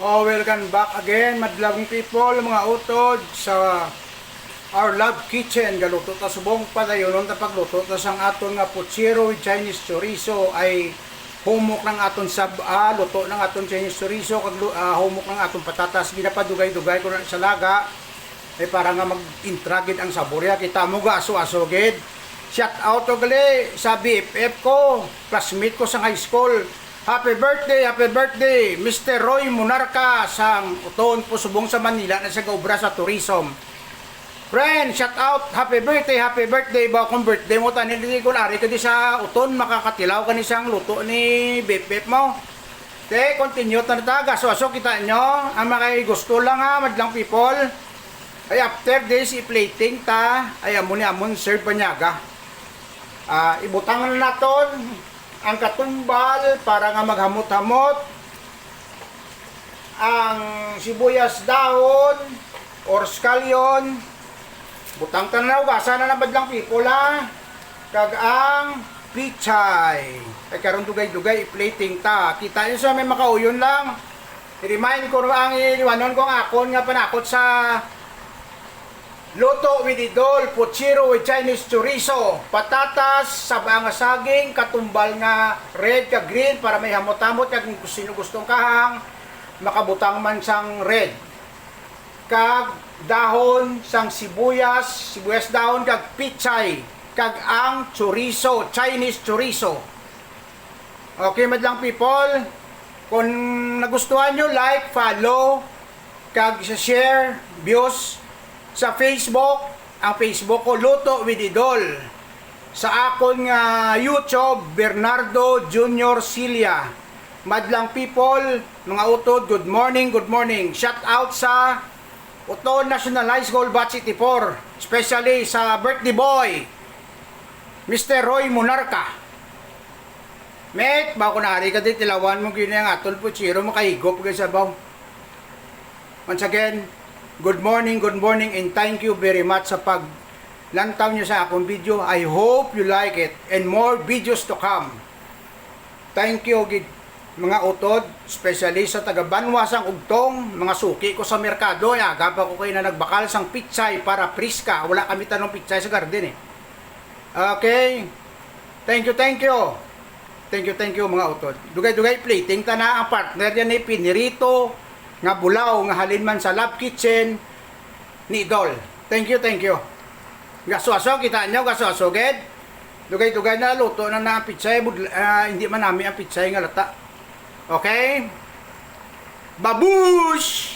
Oh, welcome back again, madlang people, mga utod sa Our Love Kitchen. Galuto ta subong padayon ta pagluto ta sang aton nga putsiro with Chinese chorizo ay humok ng aton luto ng aton Chinese chorizo kag humok ng aton patatas ginapadugay-dugay ko na sa laga ay para nga mag-intragid ang saborya kita mo ga aso-aso gid. Shout out to gali sa BFF ko, classmate ko sa high school. Happy birthday, Mr. Roy Munarca sang uton po subong sa Manila na sa gaubra sa tourism. Friend, shout out, happy birthday ba kung birthday mo tanin di ko ari ka di sa uton makakatilaw ka ni sang luto ni Bep mo. Te, continue ta taga so kita nyo ang mga gusto lang ha madlang people. Ay after this i-plating ta ay amon serve panyaga. Ibutangan na naton ang katumbal para nga maghamot-hamot, ang sibuyas dahon or scallion, butang tanaw gasa na nabadlang people ha, kag ang pichay ay karon dugay-dugay i-plating ta kita yun sa may makauyon lang. I-remind ko ang iliwanon kong akon nga panakot sa luto with idol, putsiro with Chinese chorizo, patatas, sabang saging, katumbal nga red ka green para may hamot-hamot kung sino gustong kahang makabutang man sang red. Kag dahon sang sibuyas dahon kag pichay, kag ang chorizo, Chinese chorizo. Okay madlang people, kung nagustuhan nyo like, follow, kag share, views sa Facebook, ang Facebook ko Luto with Idol. Sa akon nga YouTube, Bernardo Junior Cilia. Madlang people, mga utod, good morning. Shout out sa Uton National High School Batch 84, especially sa birthday boy, Mr. Roy Munarca. Met, bako na ari ka din tilawan mo gini ang aton putsiro makahigop ka sa baw. Once again, good morning and thank you very much sa paglantaw nyo sa akong video. I hope you like it and more videos to come. Thank you mga utod, especially sa taga Banwasang Ugtong, mga suki ko sa merkado. Agapa ko kayo na nagbakal sang pitsay para priska. Wala kami tanong pitsay sa garden eh. Okay. Thank you mga utod. Dugay-dugay plating ta na ang partner yan ni Pinirito nga bulaw nga halin man sa Love Kitchen ni Idol. Thank you. Gaso-aso kita nyo, gaso-aso ged. Dugay-dugay na luto na ang pitsay, hindi man namin ang pitsay nga lata. Okay? Babush!